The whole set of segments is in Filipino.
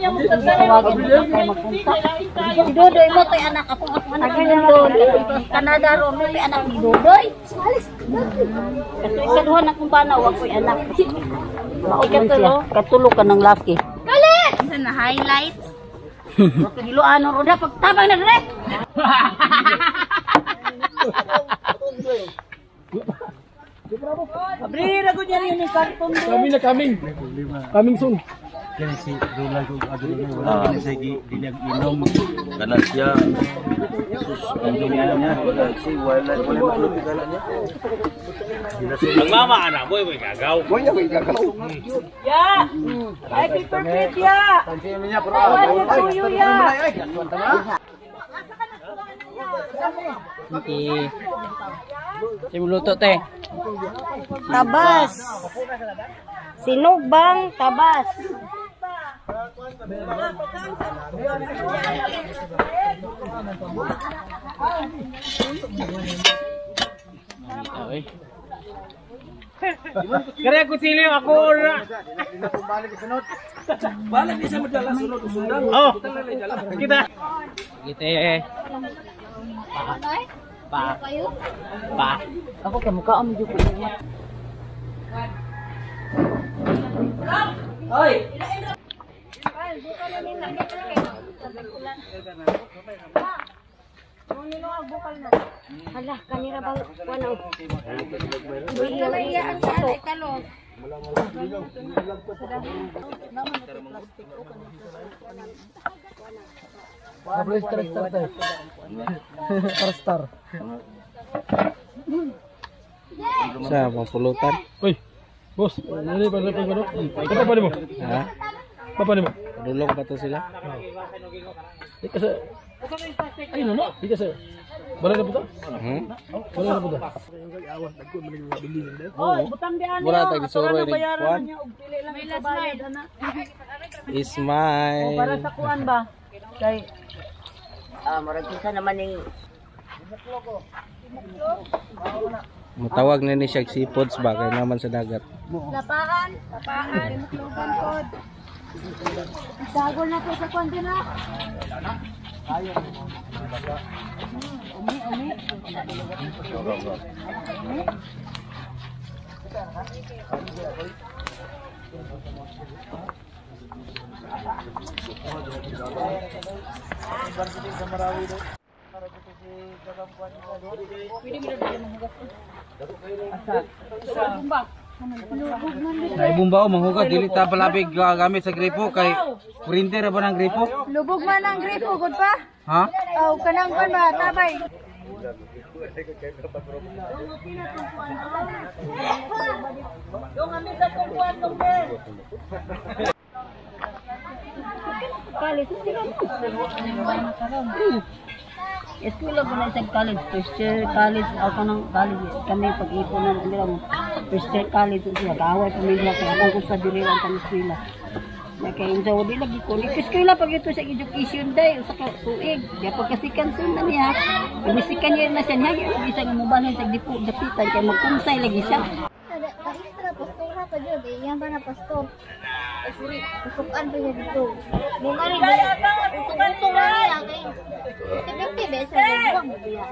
Tawagin mo kayo magpunta. Si Dodoy mo, to'y anak. Ako anak ni Dodoy. Kanada ro mo, to'y anak ni Dodoy. Kasi ikaduhan na kung paano, wag ko'y anak. Katulo ka ng laki. Galit! Isa na highlights. Dilo ano ro na, pagtabang na rin. Abrira ko dyan yun yung karton doon. Kami na coming soon. Kaya si Rola ko wala na sa inom. Ganas siya. Ang alam niya. Si wala malupi ka niya. Ang mama anak boy may gagaw. Boy may gagaw. Ya. Happy birthday ya. Tansin niya pero. Ya. Okay. Simuluto te. Tabas. Sinugbang tabas. Kaya ako sili ako ora. Balik di sa madala sunod usundan. Oh. Kita. Kita Pa. Pa. Ako kamukha ang medyo ko. Hoy. Hala, kanira ba wala. Hindi na iyaan sa talon. Star. Sa pulutan. Uy. Bos, ini pada pagano. Apa pa nimo? Ha? Apa nimo? Dulong pa to sila. Kasi ay no. Kasi bala na puta. Bala na puta. Awas dagko man nga bili nila. Oh, butang di ani. Mura tag suro ni kuan. May last bayad ana. Is my. Para sa kuan ba? Kay marag sa naman ning matawag na ni siya seafoods ba kay naman sa dagat. Lapaan, muklugan pod. Sagol na po sa kuan din ha. Umi. Nay bumbaw manghugas dili ta palabig gamit sa gripo kay printer ba ng gripo? Lubog man ang gripo gud pa. Ha? Oh, kanang pan ba tabay. Yung amin sa kuan tong ben. Kali sila. Eskwela ko na sa college, first year college, ako ng college, kami pag-ipunan, first year college, nag-away pamilya, kaya ako sa diriwan kami eskwela. Naka-enjoy, di lagi ko, eskwela pag ito sa education day, sa tuig, kaya pagkasikan sila niya, pagkasikan niya na siya niya, kaya isang umubanan sa dapitan, kaya magkunsay lagi siya. Extra pastor na pa dyan, yan ba na pastor? Sorry, pusukan pa dyan dito. Mung ano ba? Pusukan to nga. Tibi-tibi, sa buwang mo biya.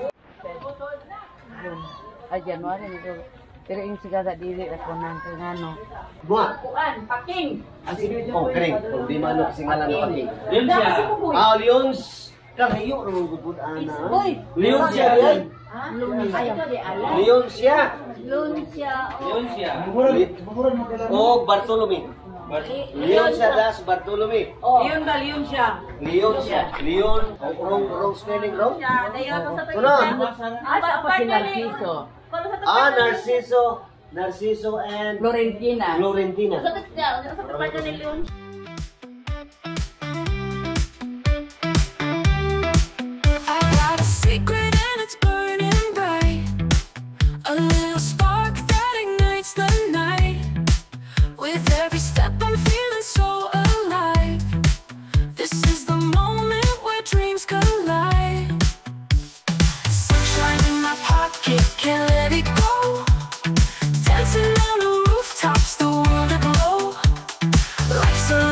Ay, January nito. Pero yung sigada dili at kumanto nga no. Buwan. Paking! Oh, kering. Kung di manok singalan na paking. Leon siya. Leons. Kahayo naman gubud ana. Uy! Leon siya yan. Leon siya. Leon siya. Oh, Bartolome. Leon siya das Bartolome. Leon ba? Leon siya. Leon siya. Leon. Wrong spelling wrong? Ano? Asa pa si Narciso? Narciso and Florentina. Florentina. I got a secret and it's burning bright. A little spark that ignites the night. With every step I'm feeling so alive. This is the moment where dreams collide. Sunshine in my pocket, can't let it go. Dancing on the rooftops, the world aglow. Life's a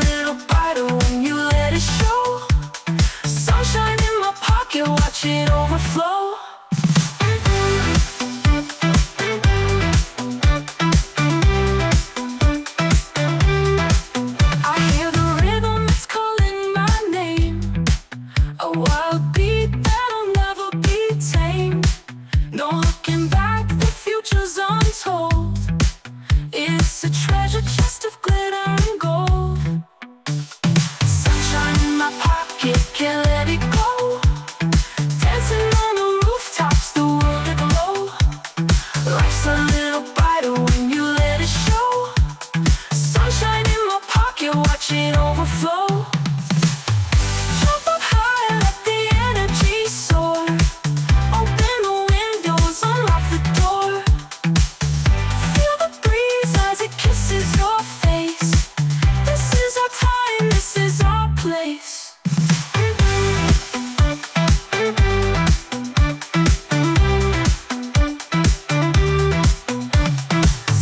place.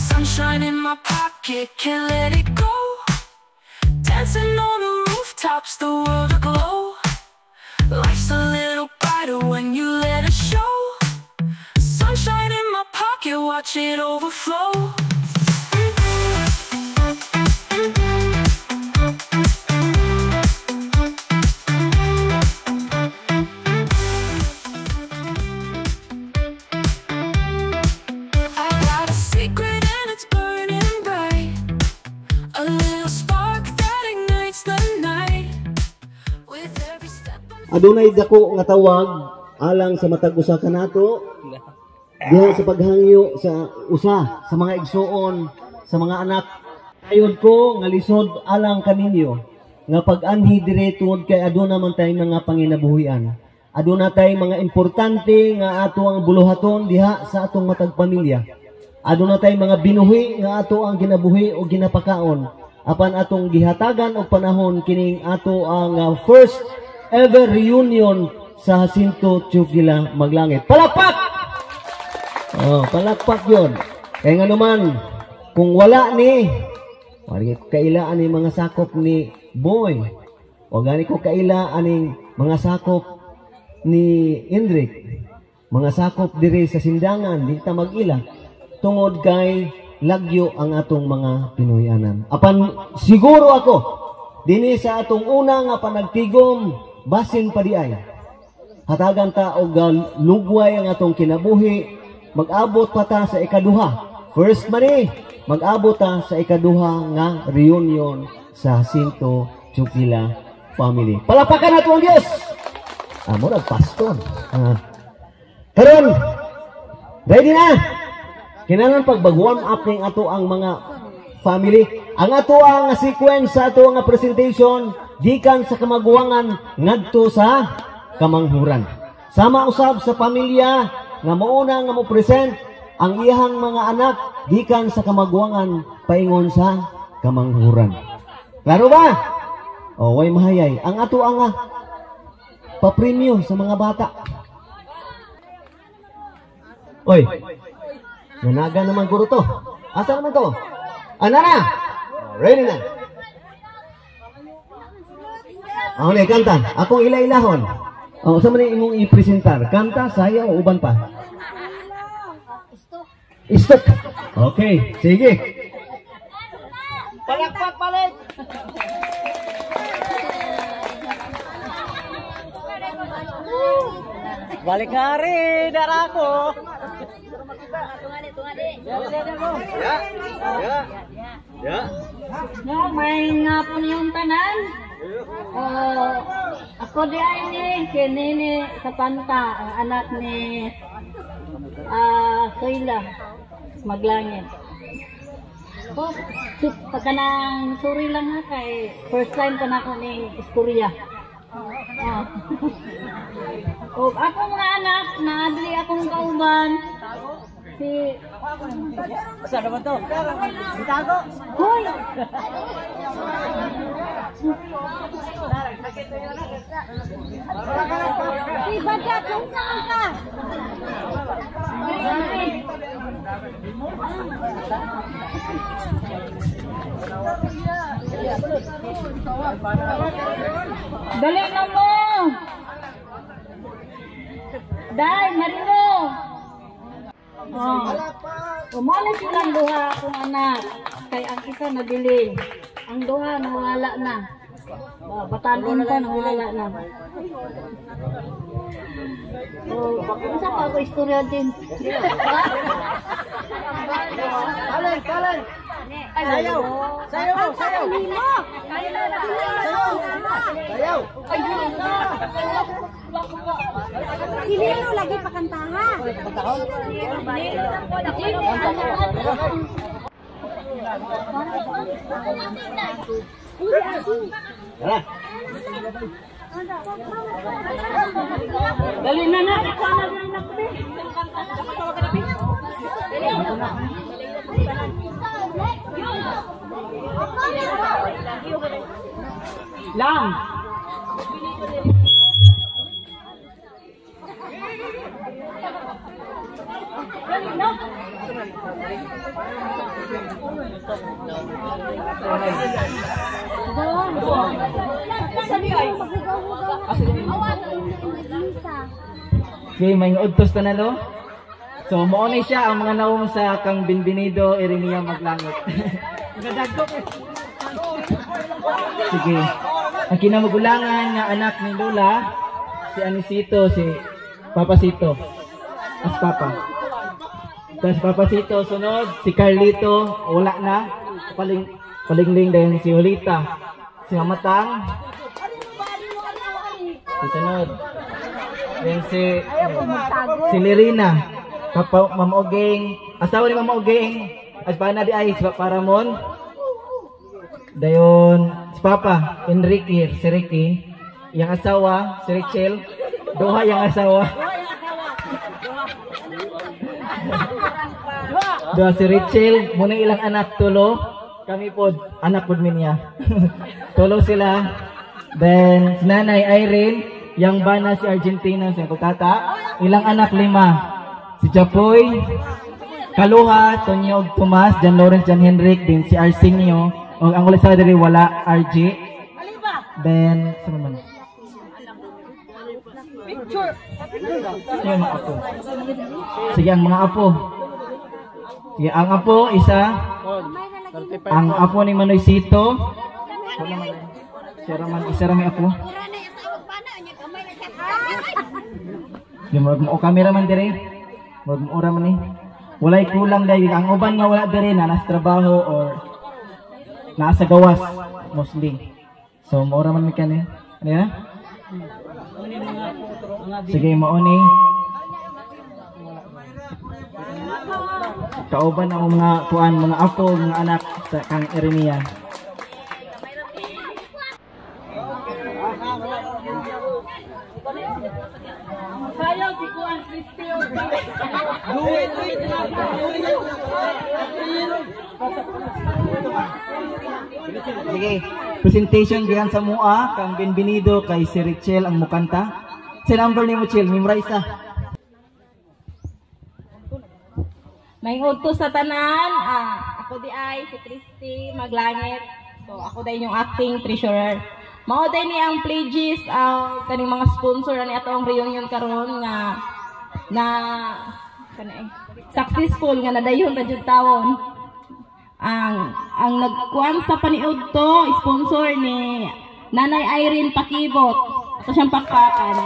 Sunshine in my pocket, can't let it go. Dancing on the rooftops, the world aglow. Life's a little brighter when you let it show. Sunshine in my pocket, watch it overflow. I got a secret and it's burning bright. A little spark that ignites the night. With every step I'm Adunay dako nga tawag alang sa matag usa kanato. Diha sa paghangyo sa usa sa mga igsuon sa mga anak. Ayon ko nga lisod alang kaninyo nga pag-anhi dire tungod kay aduna man tay mga panginabuhian. Aduna tay mga importante nga ato ang buluhaton diha sa atong matag pamilya. Aduna tay mga binuhi nga ato ang ginabuhi o ginapakaon. Apan atong gihatagan og panahon kining ato ang first ever reunion sa Jacinto Chukila Maglangit. Palakpak! Oh, palakpak yun. Kaya nga naman, kung wala ni, wala ko kailaan ni mga sakop ni Boy, o gani ko kailaan ni mga sakop ni Indrik, mga sakop dire sa Sindangan, di ta mag-ila, tungod kay lagyo ang atong mga Pinoyanan. Apan siguro ako, dini sa atong una nga panagtigom, basin pa di ay. Hatagan ta og lugway ang atong kinabuhi, mag-abot pa ta sa ikaduha. First mani, mag-abot ta sa ikaduha nga reunion sa Jacinto Chukila family. Palapakan nato ang Dios. Amo nagpastor. Karon, ready na. Kinahanglan pagbaguan up ning ato ang mga family. Ang ato ang sequence sa ato nga presentation gikan sa kamaguangan ngadto sa kamanghuran. Sama usab sa pamilya nga mauna nga mo present ang iyang mga anak gikan sa kamaguangan paingon sa kamanghuran. Klaro ba? O way mahayay. Ang ato ang papremyo sa mga bata. Oy. Nanaga naman guro to. Asa naman to? Anara. Ready na. Ako na, kanta. Akong ila-ilahon. Sa man imong i-presentar? Kanta, sayaw, o uban pa? Istok. Okay, sige. Palakpak palit. Balik hari, darah ko. No, may nga po yung tanan. Ako di ay ni kinini sa Panta, ang anak ni Kayla Maglangit. Pagka nang suri lang ha kay first time pa na ako ni istorya. Ako mga anak, naadli akong kauban. Saan naman to? Chicago? Hoy! Bagat, kung saan ka? Dali na mo! Dai, marino! Umalis silang duha akong anak. Kay ang isa nabilin. Ang duha nawala na. Batanon pa nawala na. Isa pa ako istorya din. Kalen! Sayaw! Sayaw! Sayaw! Sayaw! Sinilo lagi pakantahan. Dali na na. Lang. Okay, may udtos na no? So, maunay siya ang mga naong sa kang Binbinido, Erenia Maglangit. Sige. Ang kinamagulangan nga anak ni Lola, si Anisito, si Papasito. As Papa. Tapos Papasito, sunod, si Carlito, wala na. Palingling din si Olita. Si Mamatang. Si sunod. Then si Lirina. Mama Ogeng. Asawa ni Mama Ogeng. As pa na di ay si Paramon. Dayon, si Papa, Enrique, si Ricky. Yang asawa, si Rachel. Doha yang asawa. Doha si Rachel. Muna ilang anak, tulo. Kami po, anak po niya. Tulo sila. Then, si Nanay Irene. Yang bana si Argentina, si Kutata. Ilang anak, 5. Si Japoy. Kaluha, Tonyo Tomas, Jan Lawrence, Jan Henrik. Then si Arsenio. O, ang ulit sa diri wala, RG. Then, saan naman? Sige, mga apo. Sige, ang mga apo. Sige, ang apo, isa. Ang apo ni Manoy Sito. Isa rami apo. Yung mo cameraman dire. Mo ora man ni. Walay kulang dahil ang uban nga wala dire na nasa trabaho or nasa gawas mostly. So maura man mi kani. Ano ya? Sige mauni. Kauban ang mga kuan, mga apo, mga anak sa kang Erenia. Sayang si Kuan Cristeo. Sige, presentation diyan sa mua kang Benvenido kay si Richel ang mukanta. Si number ni mo Chil, memorize na. May udto sa tanan, ako di ay si Christy Maglangit. So ako din yung acting treasurer. Mao din ni ang pledges kaning mga sponsor ani ato ang reunion karon nga successful nga nadayon ra jud tawon. Ang nagkuan sa paniud to sponsor ni Nanay Irene Pakibot. Ito siyang pakpakan.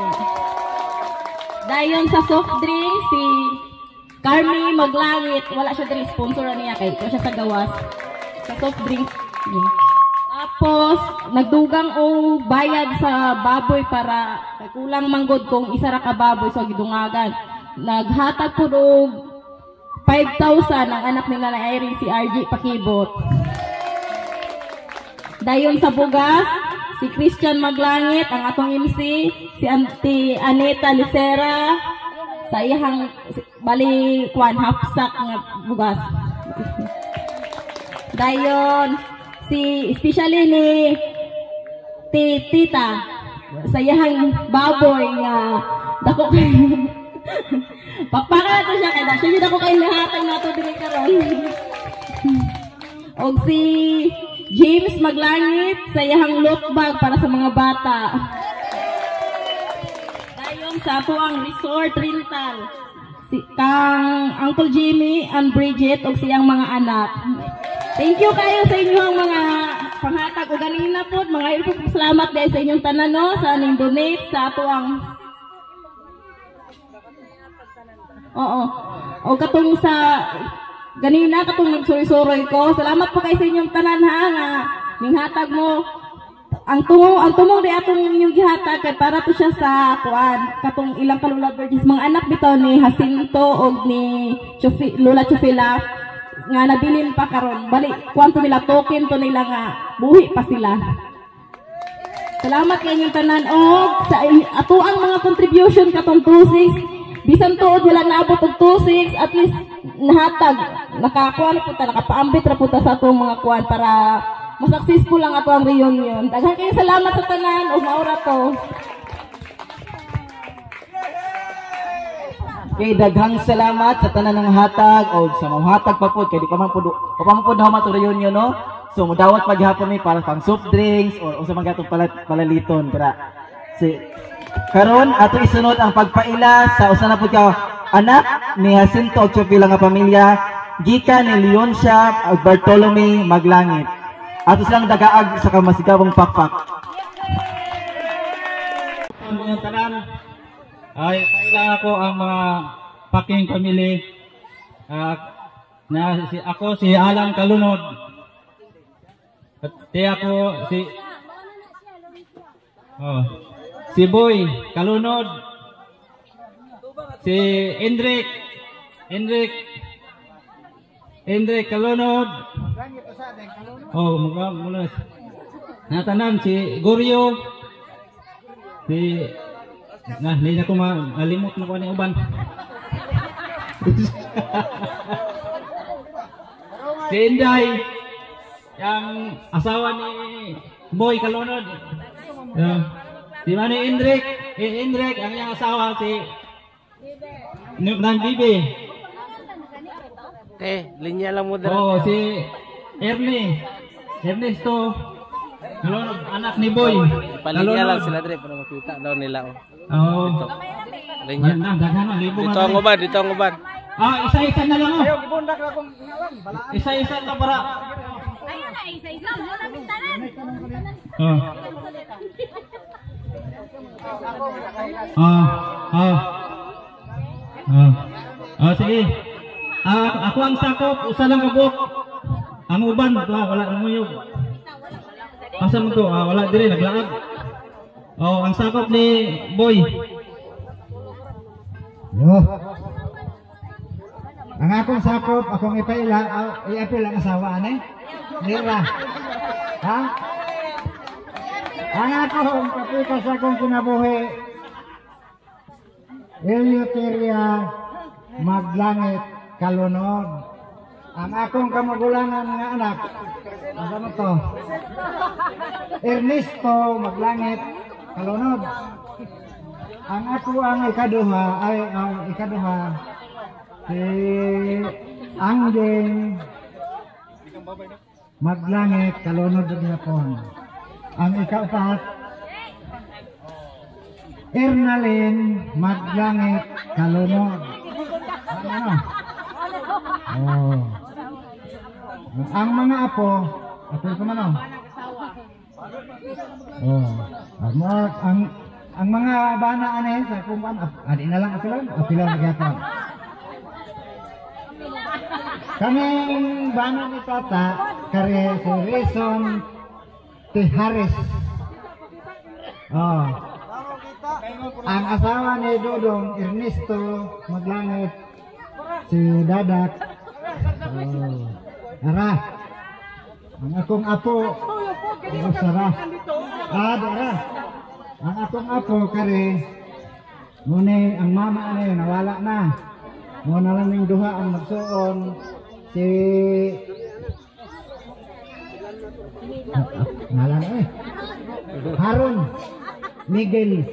Dayon sa soft drink si Carmi Maglangit, wala siya diri sponsor niya kay ito siya sa gawas sa soft drinks. Tapos nagdugang o bayad sa baboy para kulang manggod kung isa ra ka baboy so gidungagan. Naghatag pud og 5,000 ang anak ni Nanay Irene si RG Pakibot. Dayon sa bugas si Christian Maglangit ang atong MC, si Auntie Aneta Lucera sa iyang bali kwan hapsak nga bugas. Dayon si especially ni Tita sa iyang baboy nga dako kay pakpaka to siya kay siya jud ako kay lahatag nato diri karon. Og si James Maglangit sa iyang loot bag para sa mga bata. Dayon sa ato ang resort rental si kang Uncle Jimmy and Bridget og siyang mga anak. Thank you kayo sa inyong mga panghatag o ganina po. Mga salamat dahil sa inyong tanan no, sa aning donate sa ato ang o katong sa ganina katong nagsuroy-suroy ko. Salamat po kayo sa inyong tanan ha nga ninghatag mo ang tumong di atong inyong gihatag kay para to siya sa kuan katong ilang kalula virgins mga anak bitaw ni Jacinto og ni Lola Chufila nga nabilin pa karon bali kwanto nila token to nila nga buhi pa sila. Salamat kay inyong tanan og sa ato ang mga contribution katong 26 bisan tuod wala naabot og 26 at least nahatag nakakuan po ta nakapaambit ra po ta sa atong mga kuan para mas-successful lang ato ang reunion. Daghan kayo salamat sa tanan ug maura to. Kay daghang salamat sa tanan ng hatag o sa mga hatag pa po kay di pa man pud na mato reunion no. So modawat paghapon ni para pang soft drinks o sa mga gatong palaliton para si karon ato isunod ang pagpaila sa usa na pud ka anak ni Jacinto ug Sofia nga pamilya gikan ni Leoncia ug Bartolome Maglangit. Ato silang dagaag sa kamasigabong pakpak. Ang tanan ay kailangan ako ang mga paking family. Ako si Alan Kalunod. At ako si Boy Kalunod. Si Hendrik Kalunod. Mula. Natanan si Goryo. Hindi na ko malimot na ko ni uban. Si Inday, yung asawa ni Boy Kalunod. Si Manny Indrik, ang iyang asawa si Nang Bibi. Linya lang mo si Ernesto Kalunod, anak ni Boy. Palinya lang sila dre para makita daw nila. Linya. Dito ang uban. Isa-isa na lang. Isa-isa na para. Ayun na, isa-isa. Wala bintanan. Sige. Ako ang sakop, usa lang kabuk. Ang uban, wala nang muyog. Asa mo to? Wala dire naglaag. Ang sakop ni Boy. Ang akong sakop, akong ipaila ang asawa ani. Nira. Ha? Ang akong kapikas akong kinabuhi. Eleuteria Maglangit Kalunod. Ang akong kamagulangan nga anak. Ano mo to? Ernesto Maglangit Kalunod. Ang ako ang ikaduha si Angding Maglangit Kalunod din ako. Ang ikaapat Ernalyn Maglangit Kalunod. Ano? Ang mga apo, ko man ang mga bana anay sa kumpan, adi na lang apilan magyapon. Kaming bana ni Tata, kare si Reson Tiharis. Ang asawa ni Dodong Ernesto Maglangit, si Dadak. Ara. Ang akong apo, Sarah. Dara. Ang akong apo kare muna ang mama ani nawala na. Muna lang ning duha ang magsuon si ngalan Harun Miguel.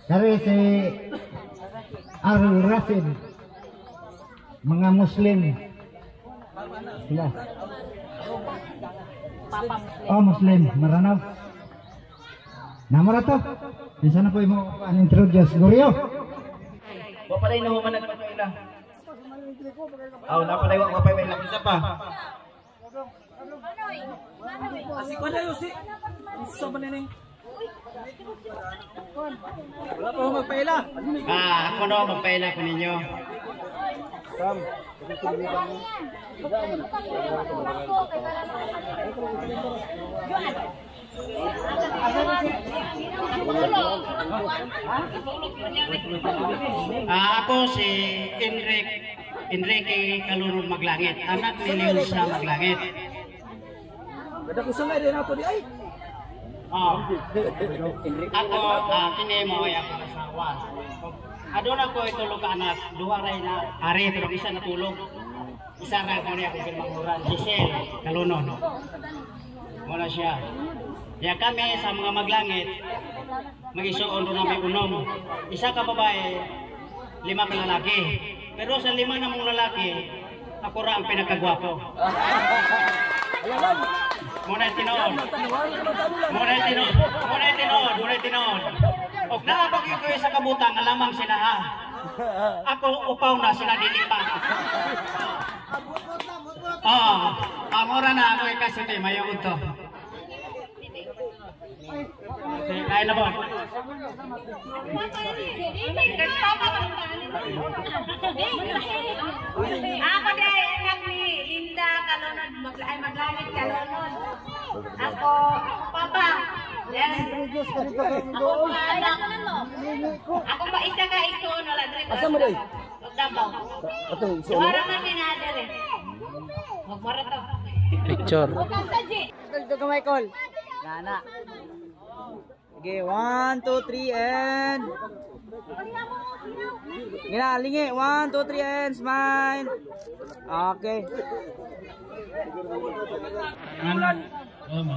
Kare si Arul Rasid. Mga Muslim. Sila. Muslim, maranaw. Namara to. Bisa na po mo introduce Goryo. Wa palay na human nagpapaila. Na palay wa papaila isa pa. Asi ko na si. Isa ba nini? Wala pa magpaila. Ako na magpaila ko ninyo. Ako si Enrique Kalunod Maglangit, anak ni Leoncia Maglangit. Kada ko sangay din ato di ay. Ako kini mo ay ako asawa. Aduna ko itulog ka anak, duha ray na ari pero isa natulog. Isa nga ko niya kung manguran, Giselle Kalunon. Muna siya. Ya kami sa mga maglangit, mag-isuon doon na may unom. Isa ka babae, 5 ka lalaki. Pero sa 5 na mong lalaki, ako ra ang pinakagwapo. Muna tinood. O nakapagin ko sa kabutang, alamang sila ha. Ako upaw na, sila dili pa. Amora na ako kasi ito, mayroon ito. Kaya na ba? Ako dahil anak ni Linda Kalonod, maglangit Kalonod. Ako, Papa. Ako mga anak. Ako ba isa ka isuon wala diri. Asa mo dai? Dabaw. Ato isuon. Wala man kinadar eh. Magmara to. Picture. Ito Michael. Nana. Okay, 1, 2, 3 and Gina, lingi. 1, 2, 3 and smile. Okay.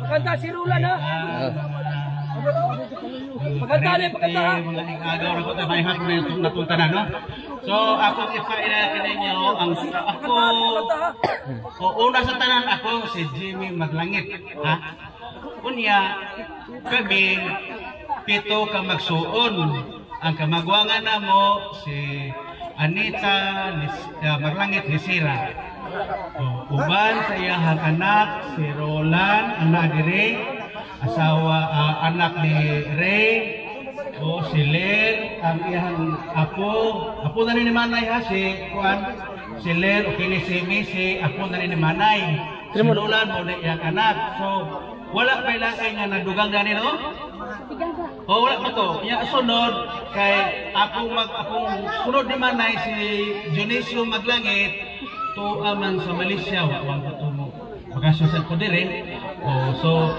Kanta si Rulan ha. Pagkantali, pagkantali. Mga agaw na ko tayo hap na yung natuntanan, no? So, ako ipaila ninyo ang ako. Una sa tanan ako si Jimmy Maglangit, ha? Unya, kami 7 ka magsuon. Ang kamagwangan na mo si Anita Maglangit Lisira. Uban sa iyang anak si Roland, anak ni Ray, asawa anak ni Ray, si Ler, ang iyang apo na rin ni Manay ha, si Ler, o kini si Missy, apo na rin ni Manay. Si Roland mo na iyang anak. So, wala pa ilakay nga nadugang gani no? O wala pa to. Iya sunod kay akong sunod ni Manay si Dionisio Maglangit to aman sa Malaysia wa to mo. Makasosal ko dire. So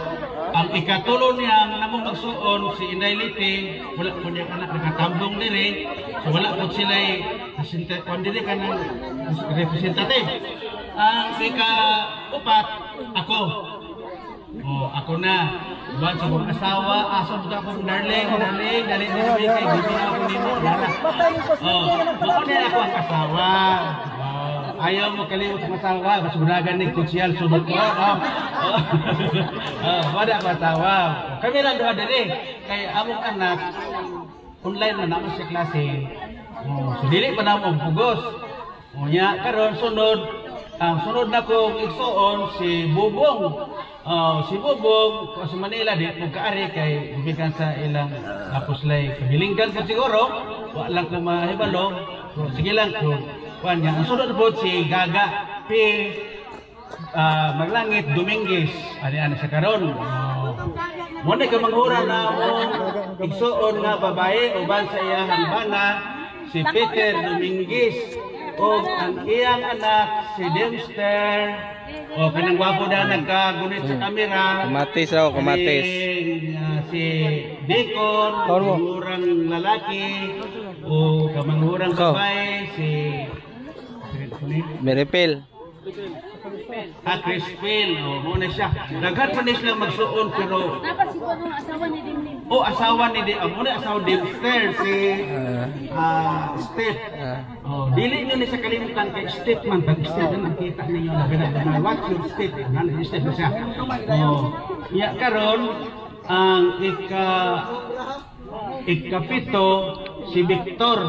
ang ikatulo niya namong magsuon si Inday Liti, wala po niya anak nakatambong dire. So wala po sila dire kanang representative. Ang ika-upat ako. Ako na. Buwan sa kong asawa, aso mo akong darling, dali kay hindi na ako nimo. Buwan ako ang asawa. Ayaw mo kalimot sa asawa, mas muragan ni kutsiyal, sunod ko. Wala ako asawa. Kami lang doon dali. Kaya among anak, online na naman sa klase. So dili pa na mo pugos. Karon sunod, ang sunod na kong igsuon si Bubong. Si Bubong sa Manila di magkaari kay bibigan sa ilang apuslay kabilinggan ko siguro wala ko mahibalo. So sige lang ko kanya ang sunod po si Gaga P Maglangit Dominguez ani sa karon mo na ka manghura na mo igsuon nga babae uban sa iyang bana si Peter Dominguez o ang iyang anak si Dempster. Kanang gwapo na nagkagunit sa kamera. Kamatis raw, kamatis. Si Deacon, kamangurang lalaki. O kamangurang babae, si Meripil. Crispin. Muna siya. Naghan pa niya silang magsuon pero asawa ni Dim. Asawa ni Dim. Muna asawa Dempster si Steph. Dili nyo ni sa kalimutan kay Steph man. Pag Steph na nakita ninyo na binagana. What's your Steph? Yung Steph na siya. Karon ang ikapito si Victor.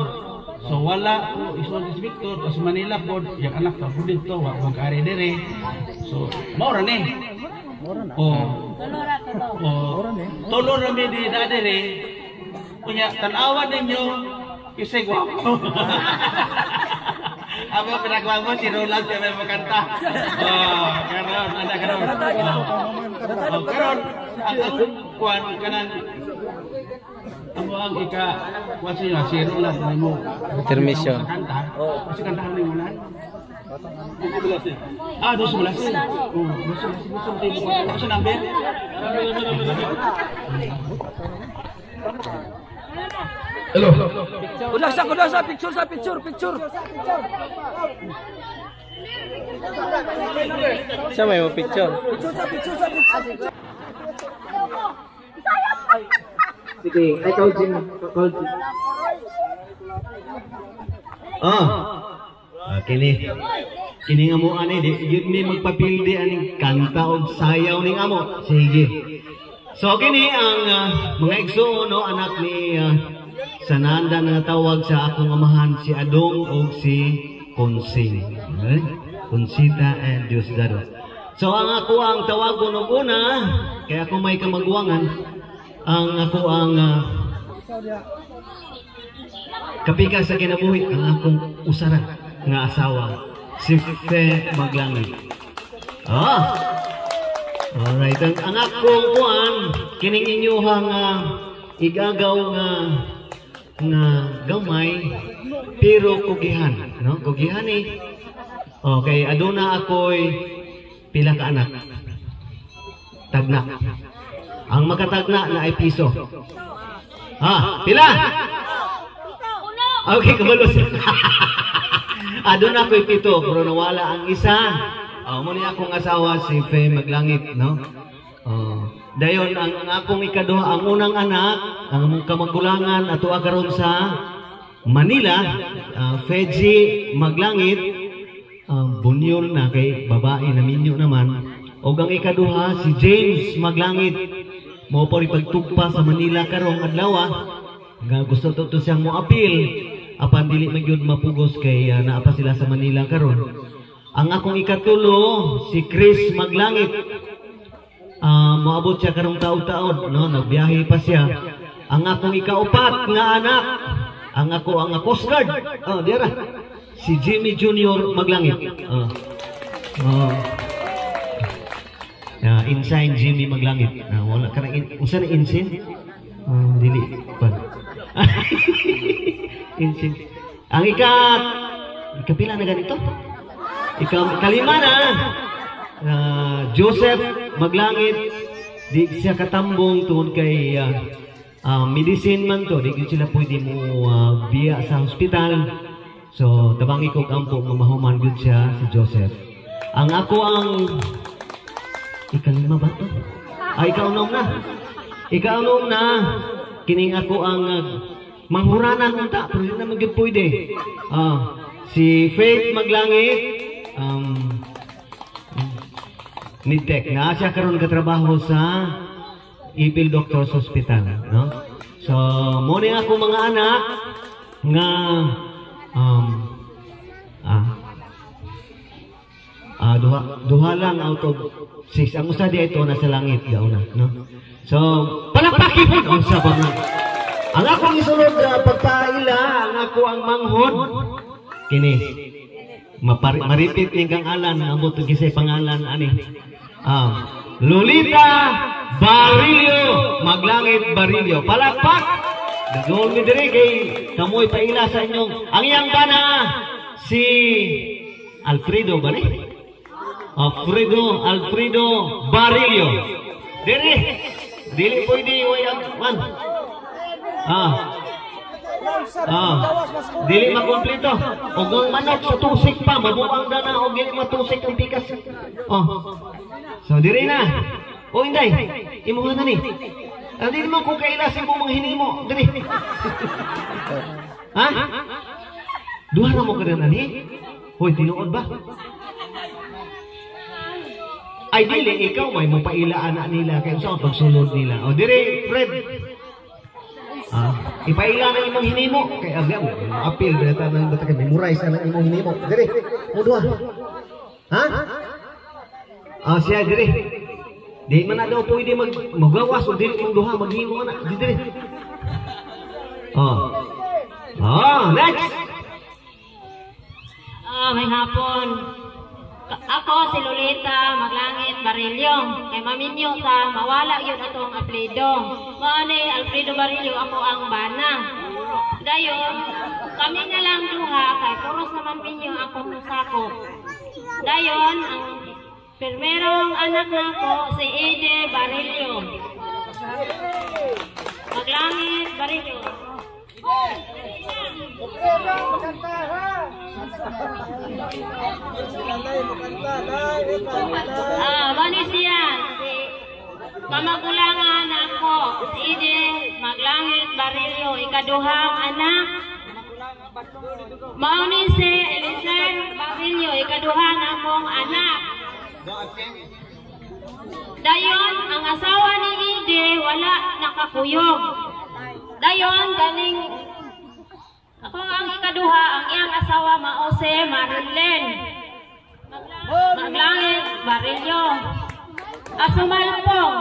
So wala po isuon si Victor sa Manila po yung anak ko dito wa ko ari dire. So mao ra ni. Tulo ra mi di dire. Kunya tan-awan ninyo isay gwapo. Abo pinagawa mo si Roland siya may makanta. Karon ada karon. Karon ang kuan kanan amo ang kuan siya si Roland mo. Intermission. Kasi kantahan ni Roland. 12. 12. Gusto number? Hello. Kuda sa picture. Siya may picture. Sige, ikaw Jim. Kini nga mo ani di ni magpapildi aning kanta og sayaw ning amo. Sige. So kini ang mga igsoon no anak ni Sananda na tawag sa akong amahan si Adong og si Konsing. Consita and Diosdado. So ang ako ang tawagon og una kaya ako may kamagwangan ang ako ang kapikas sa kinabuhi ang akong usara nga asawa si Fe Maglangit. Alright, ang akong kuan kining inyuhang igagaw nga gamay pero kugihan, no? Kugihan okay, aduna ako'y pila ka anak. Tagna. Ang makatagna na ay piso. Pila? Okay, kabalos. Aduna ako'y 7, pero nawala ang isa. Muna akong asawa si Fe Maglangit, no? Dayon ang akong ikaduha, ang unang anak, ang kamagulangan ato agaron sa Manila, Feji Maglangit, bunyol na kay babae na minyo naman. O ang ikaduha si James Maglangit, mo pa pagtugpa sa Manila karong adlaw. Gusto to siyang mo appeal, apan dili magyud mapugos kay naapa sila sa Manila karon. Ang akong ikatulo si Chris Maglangit, moabot siya karong taon-taon, no? Nagbiyahe pa siya. Ang akong ikaupat nga anak, ang Coast Guard, diara, si Jimmy Junior Maglangit. Insign Jimmy Maglangit. Wala ka na, usa na insin? Dili pa. Insin. Ang ikapila na ganito? Kalima na, Joseph Maglangit, di siya katambong tungod kay medicine man to, di sila pwede mo biya sa hospital. So, tabangi ko kampo, mamahuman good siya si Joseph. Ang ako ang ikalima ba to? Ikaunom na. Kining ako ang manghuranan unta, pero hindi naman pwede. Si Faith Maglangit, Nidtek na siya karon katrabaho sa Ipil Doctors Hospital, no? So muna ako mga anak nga duha lang out of 6. Ang usa di ito nasa langit daw na, no? So palakpaki po unsa ba na? Ang akong isunod pagpaila, ang ako ang manghod kini maripit ning kang alan ambot gisay pangalan ani. Lolita Barilio Maglangit Barilio. Palakpak. Dagol mi diri kay kamoy paila sa inyong ang iyang bana si Alfredo ba ni? Alfredo Barilio. Dili pwede wayang man. Dili makompleto. Og ang manok sa tusik pa mabuang na og dili matusik ang pikas. So diri na. O inday, imo na ni. Dili mo ko kaila sa imong mga hinimo diri. Duha na mo kada nani? Hoy tinuod ba? Ay dili ikaw may mapaila anak nila kay usa pagsulod nila. O diri Fred. Ipaila na imong hinimo kay agam apil data nang data kay memorize na imong hinimo dire mo duha siya dire di man na daw pwede magawas o dili imong duha maghimo na dire next may hapon. Ako si Lolita Maglangit Barilio. Kay maminyo ta mawala yun atong apelyido. Mao Alfredo Barilio ako ang bana. Dayon kami na lang duha kay puros naman minyo akong sakop. Dayon ang primerong anak nako si Ede Barilio. Maglangit Barilio. Mani siya, si kamagulangan ako, si Ide Maglangit Barilio, ikaduhang anak. Mauni si Eliser Barilio, ikaduhang akong anak. Dayon, ang asawa ni Ide wala nakakuyog. Dayon, ganing ako ang ikaduha, ang iyang asawa mao si Marilyn Maglangit Barilio. Asumalpong.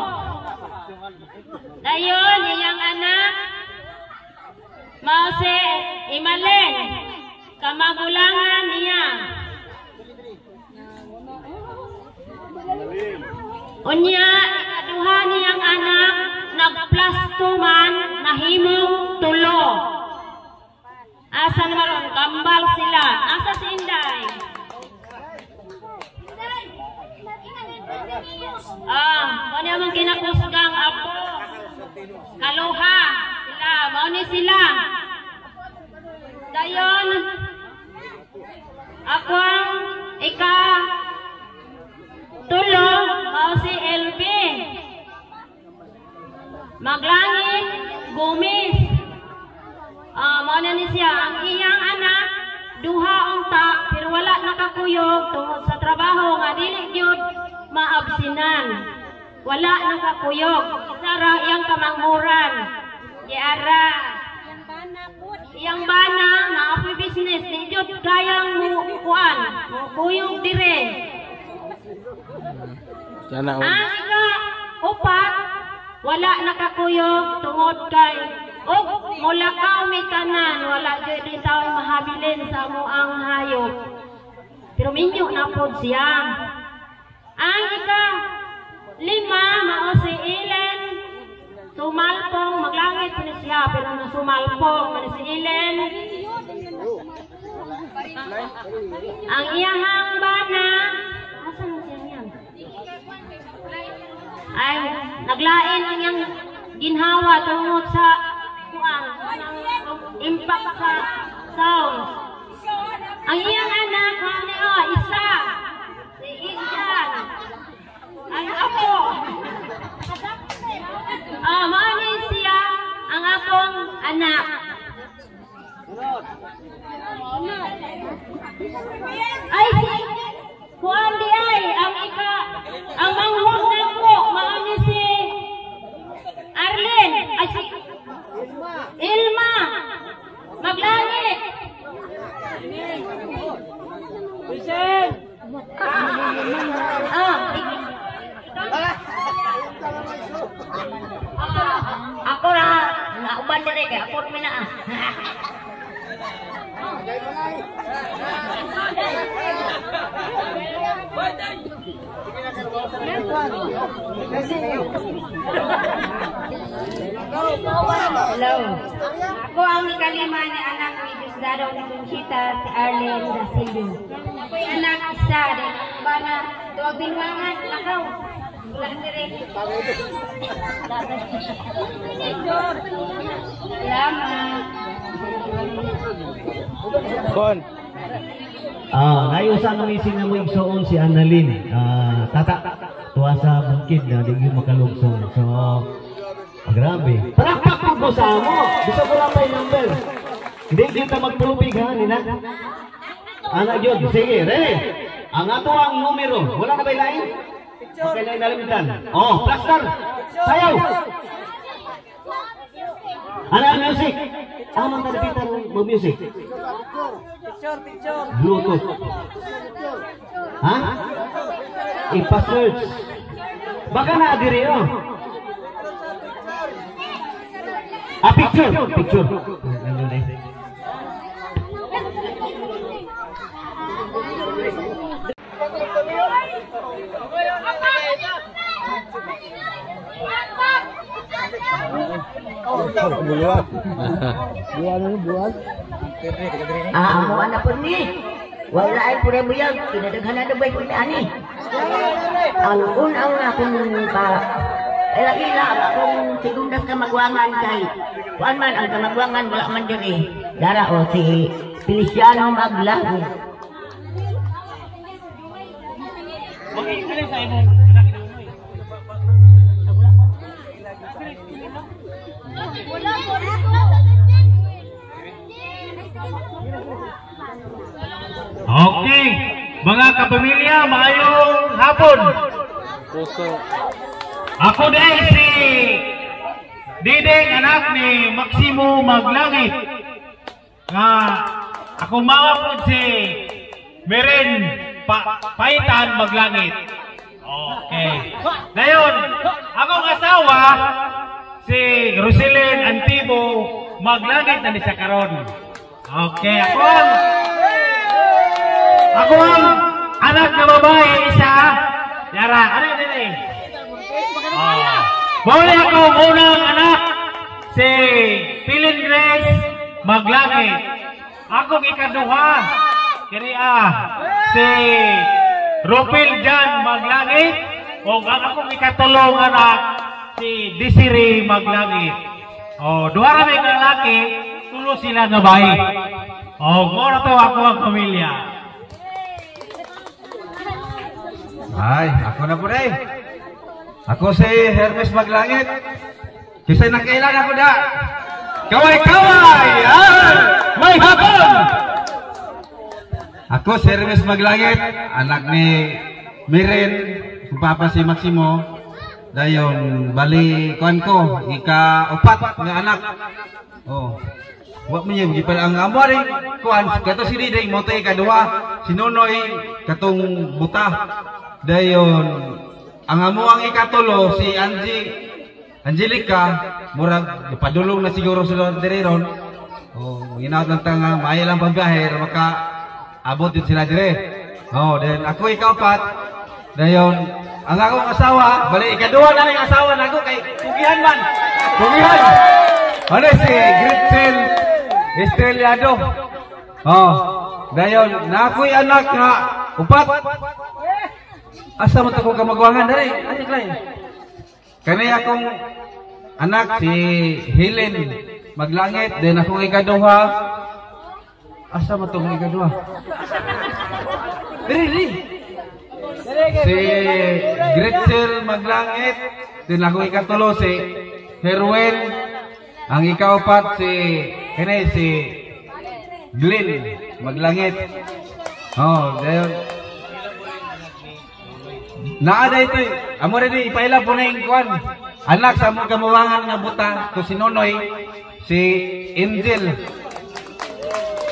Dayon, iyang anak mao si Imalen, kamagulangan niya. Unya, ikaduha niyang anak nagplastuman nahimong tulo. Asa naman kambal sila. Asa si Inday? Kung niya mong kinakusgang apo. Kaluha. Sila. Mauni sila. Dayon, ako ang tulo, mao si LB Maglangit Gumis. Mauna ni siya ang iyang anak duha unta pero wala nakakuyog tungod sa trabaho nga dili gyud maabsinan. Wala nakakuyog. Sara iyang kamanghuran. Giara iyang bana na apoy business di gyud kayang kuan kuyog dire. Sana upat wala nakakuyog tungod kay mula ka umitanan wala gyud din tawo mahabilin sa amoang hayop. Pero minyo na pod siya. Ang lima mao si Ellen Sumalpong Maglangit ni siya pero na sumalpong man si Ellen. Ang iyahang bana asa na siya niyan? Ay naglain ang iyang ginhawa tungod sa impact sa sound. Ang iyang anak isa si Ian ang ako. Mani siya ang akong anak. Ay si kuan di ay ang manghuwag na ko maani si Arlen ay si Ilma Maglangit. Ako na nauban dire kay ako mina. Hello. Ako ang ikalima ni anak ni Diosdado ni Conchita si Arlen Dasilio. Ako'y anak isa din bana tuwag binwangan lakaw. Kon. Nayusa kami sinamoy igsoon si Annalyn. Tata tuwa sa bukid na di makalugson. So grabe. Palakpak mo sa amo. Gusto ko lang may number. Hindi kita magpulupig ha nina. Anak yun. Sige, re. Ang ato ang numero. Wala na ba ilain? Okay na inalimitan. Plaster. Sayaw. Ano ang music? Ang tanapitan mo music. Bluetooth. Ha? Ipa-search. Baka na-adiri picture. Picture. Amo anak pun ni. Wala ay pura mo yan. Kinadaghanan na ba'y pun ni ani. Ang unang akong ila akong sigundas kamagwangan kay kuan man ang kamagwangan wala man diri. Dara o si Feliciano Maglangit. Okay, ano sa imong anak ni Unoy? Okay, mga kapamilya, maayong hapon. Puso. Ako din si Diding, anak ni Maximo Maglangit. Nga ako mawapod si Meren Paitan Maglangit. Okay. Ngayon, akong asawa si Roselyn Antibo Maglangit na ni sa karon. Okay, ako ang anak na babae isa. Yara, ano yun din eh? Bawali ako unang anak si Pilin Grace Maglangit. Akong ikaduha kaya si Ropil Jan Maglangit. O ang akong ikatulong anak si Desiree Maglangit. O duha ra may lalaki, tulo sila nga bayi. O mo na to ako ang pamilya. Ay, ako na po rin. Ako si Hermes Maglangit. Kasi nakailan ako na. Kaway-kaway! Ay! May hapon! Ako si Hermes Maglangit, anak ni Miren, kung papa si Maximo. Dayon, bali, kuhan ko, ika-upat nga anak. Oh. Wak mo niya, pala ang amwari, kuhan, kato si Diding, moto ika-2, si Nonoy, katong buta. Dayon, ang amuang ikatulo, si Angelica, murag, ipadulong na siguro sila diriron. Oh, ginawat ng tanga, maya lang pagbiyahe, maka abot yun sila dire. Oh, then ako ika-4, dayon, ang akong asawa, bali, ika-2 na rin asawa na ako, kay Kugihan man. Kugihan! Ano si Gretchen Estrellado? Oh, dayon, na ako'y anak nga, 4. Asa mo ako kamagwangan dari? Anik lang. Kani akong anak si Helen Maglangit, then akong ikaduha. Asa mo tong ikaduha? Dili. Si Gretchen Maglangit, then akong ikatulo si Herwen. Ang ika-4 si Glenn Maglangit. Oh, dayon. Naada ito eh. Amo rin ipaila po na yung kuwan. Anak sa mong kamawangan nga buta. To si Nonoy. Si Angel.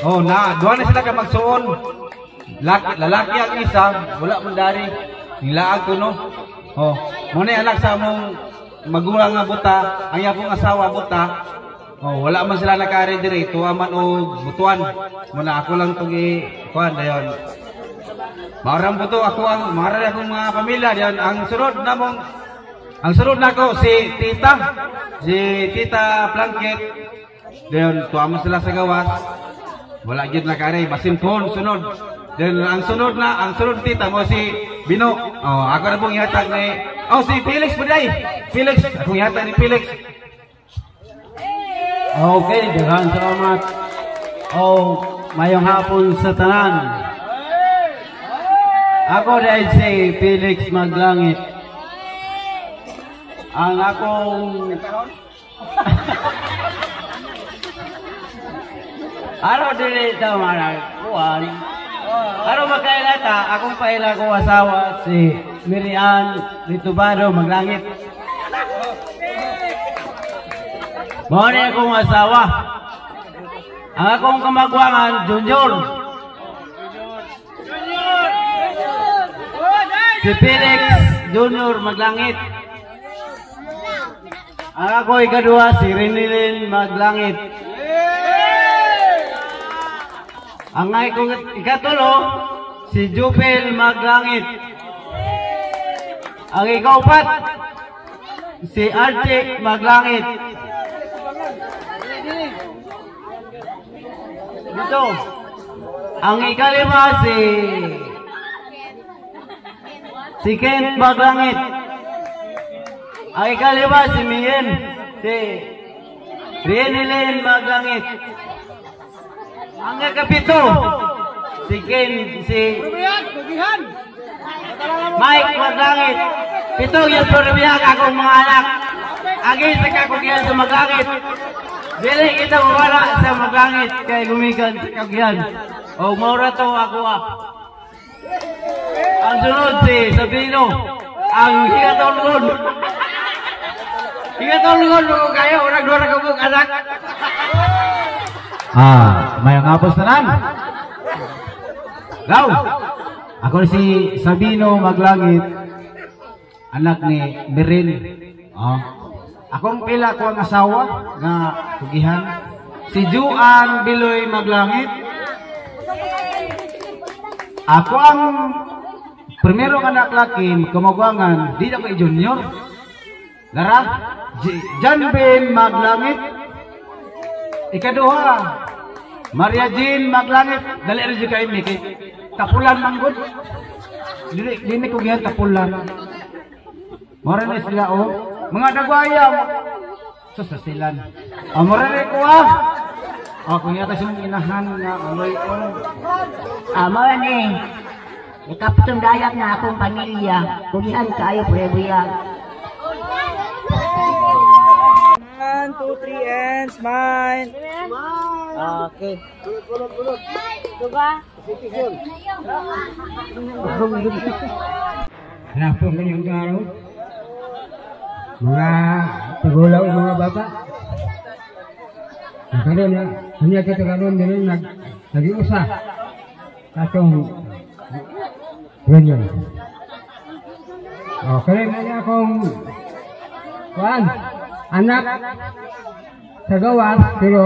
Oh, doon na sila ka magsuon. Lalaki ang isa. Wala mong dari. Nilaag ko no. Oh, muna anak sa mong magulang nga buta. Ang yapong asawa buta. Oh, wala man sila nakari diri. Tuwa man o butuan. Muna ako lang itong kuwan. Dayon. Marang po to, marang akong mga pamilya diyan. Ang sunod na ko si Tita Blanket. Diyan, tuwa mo sila sa gawas. Wala gyud nakari, basimpon sunod. Diyan, ang sunod tita mo si Bino. Oh, ako na pong ihatag ni si Felix Buday. Felix, akong ihatag ni Felix. Okay, daghang salamat. Mayong hapon sa tanan. Ako dahil si Felix Maglangit. Ang akong araw dili ito kuwan. Araw magkailata, akong paila ko asawa si Mirian Ritubado Maglangit. Mao ni akong asawa. Ang akong kamagwangan, Junior. Si Felix Junior Maglangit. Ang ako ikaduha si Renilyn Maglangit. Ang akong ikatulo si Jupel Maglangit. Ang ika-4 si Archie Maglangit. Dito. Ang ika-5 si Kent Maglangit. Ang ika-6 si Mien. Si Renilyn Maglangit. Ang ika-7 si Ken, si Mike Maglangit. Pitong yung purubiyag akong mga anak. Agin sa kakugihan sa Maglangit. Dili kita mawala sa Maglangit kay gumikan sa kakugihan. O maura to ako Ang sunod si Sabino. Ang higatulgon. Higatulgon mo kayo. Urang dua kabuk anak. May ngapos na lang. Gaw. Ako si Sabino Maglangit, anak ni Beryl. Akong pila ko ang asawa nga kugihan. Si Juan Biloy Maglangit. Ako ang primero anak laki kamagwangan, di na ko junior. Lara, John Ben Maglangit. Ikaduha, Maria Jean Maglangit. Dali rin kay Miki. Tapulan manggod. Dili ko gihan tapulan. Mora na sila mga dagwaya. Susasilan. Mora na ko Ako yata siyang inahan nga aloy Mora ni. Ikapitong dayak na akong pamilya. Kugihan kayo prebuya. 1, 2, 3 and smile. Okay. Anak po kanyang araw. Mga tagulaw, mga bata. Karon na, hanya kita karon din nag-iusa. Atong ganyan. Kaya nga akong anak sa gawas, pero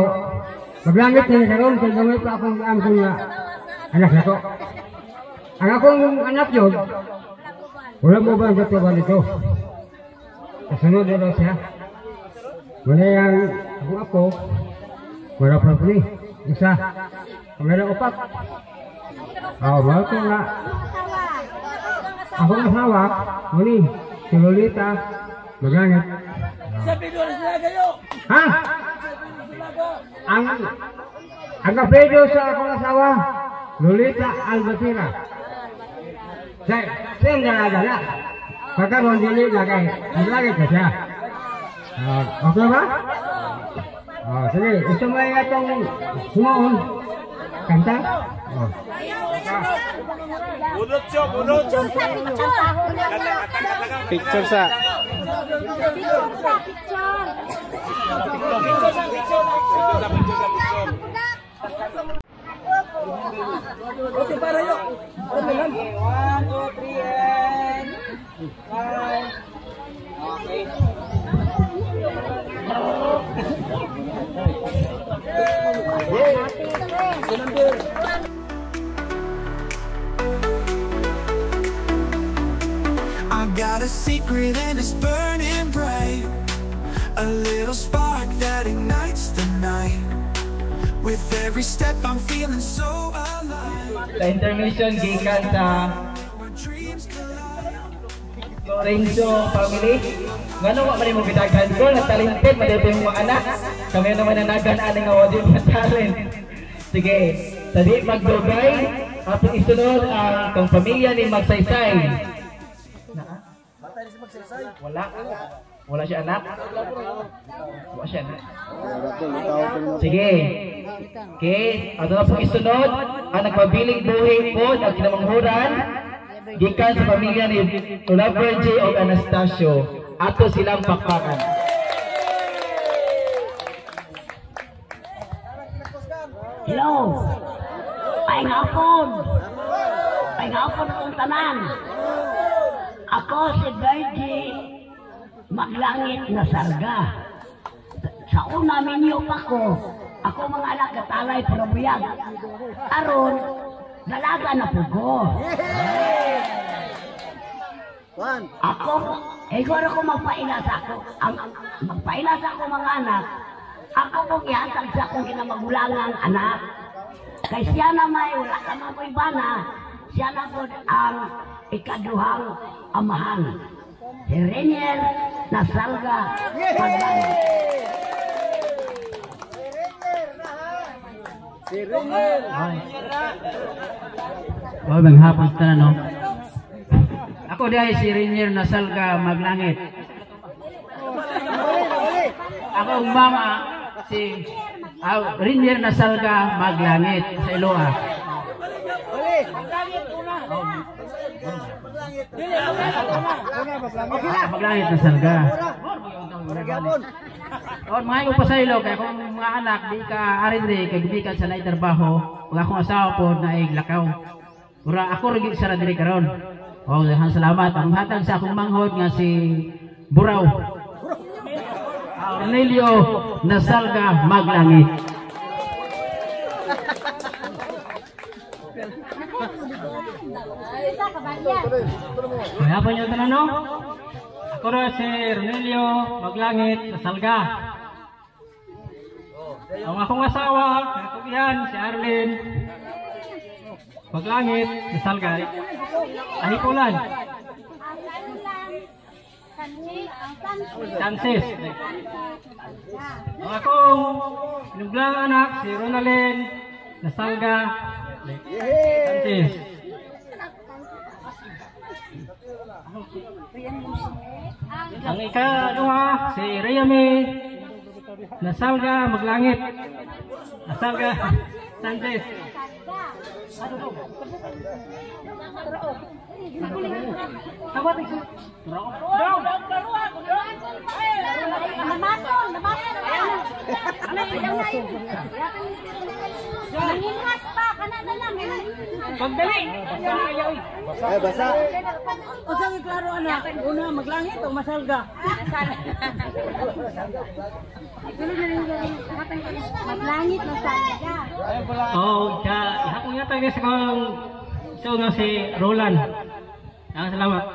maglangit na karon kaya gamay pa akong anak na to. Ang akong anak yun, wala mo ba ang gato dito? Kasunod na daw siya. Wala yung ako, wala pa po isa. Wala upak. Wala ko nga. Ako ang asawa, muli, si Lolita, Maglangit. Ha? Ang kapedyo sa akong asawa, Lolita Albatira. Siya ang dala-dala. Pagkaroon din lagay, Maglangit ka siya. Okay ba? Sige, gusto mo yung itong sumuon. Kanta? Bunot siya, bunot! Picture sa! Okay, para yuk. 1, 2, 3 and 5. Okay. I got a secret and it's burning bright. A little spark that ignites the night. With every step I'm feeling so alive. Sa intermission, gikan sa Lorenzo family. Ngano wa man mo bitagan ko na talented madayong yung mga anak. Kami naman nanagan ani nga wadi mga talent. Sige, tadi magdugay atong isunod ang kang pamilya ni Magsaysay. Wala siya anak. Wala siya anak. Sige. Okay, ato na pong isunod ang nagpabiling buhi po at kinamanghuran gikan sa pamilya ni Lover J o Anastasio. Ato silang pakpakan. Hello. Paingapon ang tanan. Ako si Bergie Maglangit na Sarga. Sa una minyo pa ko, ako mga anak katalay probiyag. Aron, dalaga na po ko. Ako, siguro ko magpailas ako. Magpailas ako mga anak. Ako pong ihatag sa akong kinamagulangang anak. Kay siya na may wala naman ko ibana. Siya na po ang ikaduhang amahan. Si Renier Nasalga Maglangit. Well, maghapon sa no. Ako dahil si Rainier Nasalga Maglangit. Akong mama si Rainier Nasalga Maglangit sa Iloa. Maglangit Nasalga. O mga iyong pasaylo kaya kung mga anak di ka arindri kay gumikan sa trabaho, wala akong asawa po na iglakaw. Ura ako rin sa radiri karon. O, salamat. Ang hatag sa akong manghod nga si Buraw. Cornelio Nasalga Maglangit. Kaya pa nyo tanan, no? Ako rin si Cornelio Maglangit Nasalga. Ang akong asawa, katubihan, si Arlene Maglangit Nasalga. Ahikulan. Chances. Ang akong nublang anak, si Ronalyn Nasalga. Chances. Ang ikaduha, si Rayame Nasalga Maglangit. Nasalga Chances. Nanginhas pa, kana na lang. Pagdali. Ay, basa. Usang klaro anak, una Maglangit o Masalga? Maglangit, Masalga. Oh, ako nga tayo sa kong so nga si Roland. Salamat.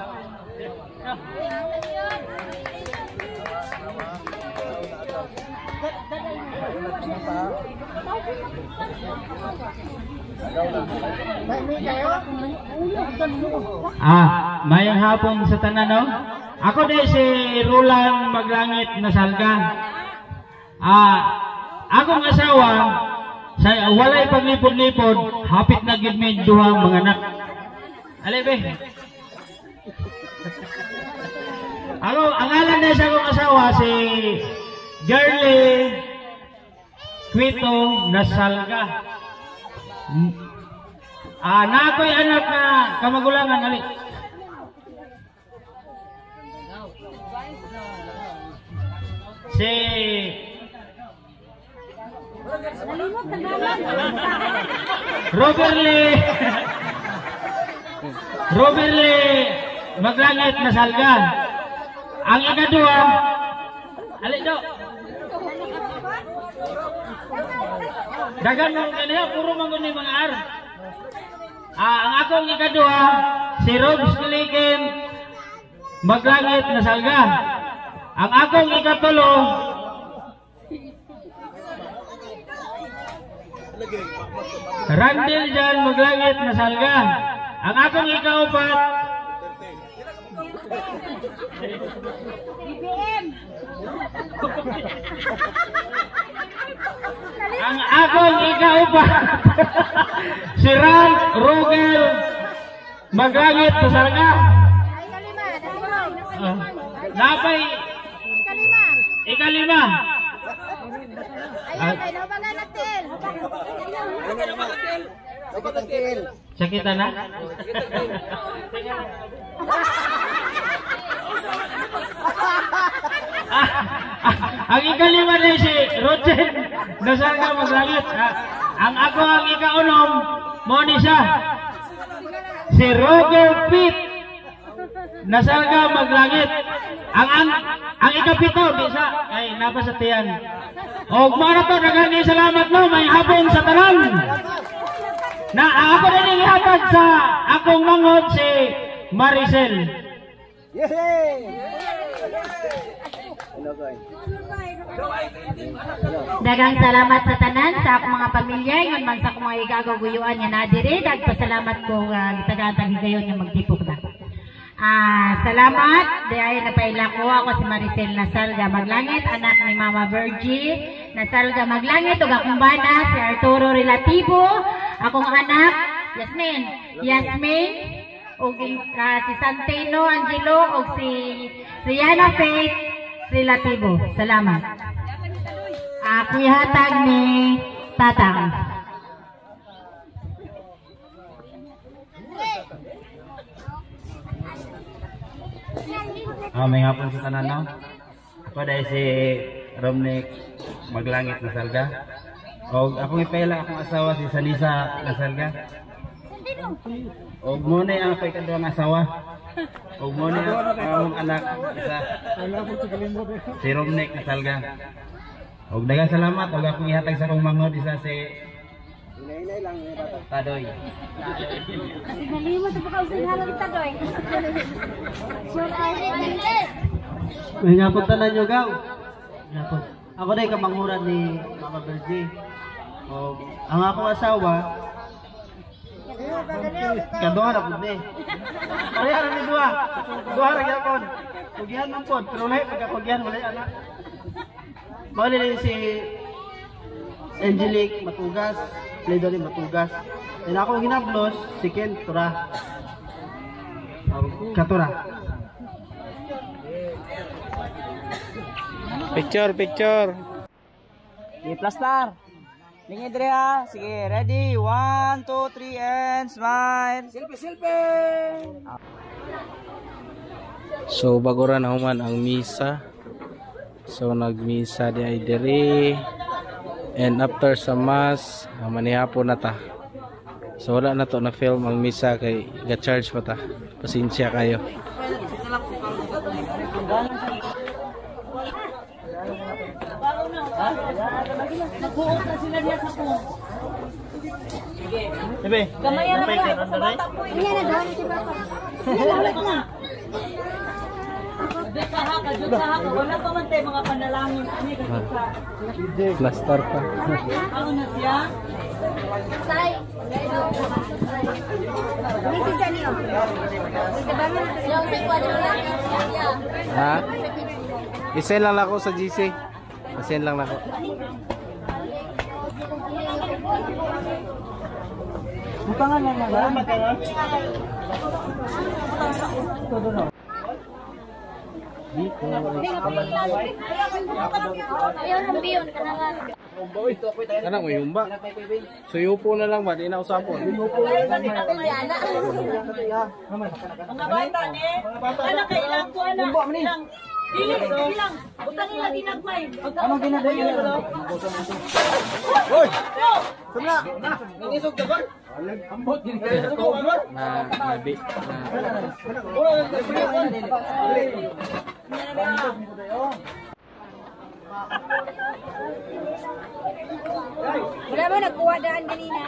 Mayang hapon sa tanan, no? Ako din si Roland Maglangit Nasalga. Akong asawa sa walay paglipod-lipod, hapit na gid may duhang mga anak. Alebe. Ako, ang ngalan na sa akong asawa si Girlie Quito Nasalga. Na ako'y anak na kamagulangan, ali. Si Robert Lee Maglangit Nasalga. Ang ikaduha, ali do. Dagan mo kaniya, puro mangun ni mga ar. Ang akong ikaduha, si Robs Likin Maglangit Nasalga. Ang akong ikatulo, Randil Jan Maglangit Nasalga. Ang akong ikaupat, ang akong ikaupat, si Ran Rogel Maglangit Nasalga. Napay ikalima. Ayun, kay nabangan natin. Sakita na? Ang ikalima na si Roger Nasalga Maglangit. Ang ako ang ikaunom, Monisa. Si Roger Pitt Nasalga Maglangit. Ang ikapito, bisa, ay napasatiyan. O kumara to, nagani salamat no, may hapon sa tanan. Na ako na nilihatag sa akong manghod si Maricel. Dagang salamat sa tanan sa akong mga pamilya ngon man sa akong mga igagawuyuan nga nadiri. Dagpasalamat ko gitagatag higayon nga magtipok na. Salamat dahil napaila ko ako si Maricel Nasalga Maglangit, anak ni Mama Virgie Nasalga Maglangit, ug akong bana si Arturo Relativo, akong anak Yasmin ug si Santino Angelo ug si Rihanna Faith relatibo. Salamat. Ako ihatag ni Tatang. May hapon sa tanan no. Ako dahil si Romnick Maglangit na salga. O akong ipela akong asawa si Sanisa na salga. O muna ang ako'y kaduang asawa. O muna ang akong anak isa. Si Romnick na salga. O dagang salamat. O akong ihatag sa akong mangod isa si Tadoy. Kasi nalimot sa pagkausin halang Tadoy. May ngapot tanan nyo gaw. Ngapot. Ako na kamanghuran ni Mama Bergie. O ang akong asawa kaduha na po ni. Kaya na ni duha. Duha ra gyapon. Kugihan man pod, pero lahi pagkakugihan wala anak. Bali ni si Angelique Matugas, Ledo ni Matugas. And ako ginablos si Ken Tura. Katura. Picture. Di plaster. Lingi diri ha. Sige, ready. 1, 2, 3 and smile. Selfie. So bago ra nahuman ang misa. So nagmisa di ay diri. And after sa mass, manihapon na ta. So wala na to na film ang misa kay ga-charge pa ta. Pasensya kayo. Nagbuot na sila niya sa phone. Sabi. Gamayan na ba? Sa bata po. Hindi na daw si bata. Ulit na. Diyos sa haka. Wala pa man tayo mga panalangin. Plaster pa. Ano na siya? Say. Hindi siya niyo. Yung sa kwadro lang. Ha? I-send lang ako sa GC. I-send lang ako. Ang pangalan na lang. Kanang may humba. Suyupo na lang ba? Di na usapon. Mga bata ni. Anak kay ilang ko anak. Ilang. Ilang. Utang nila ginagmay. Anong ginagmay nila? Hoy! Samla! Nangisog ka ba? Ambot ginagmay ko. Nabi. Wala ba nagkuha daan ganina?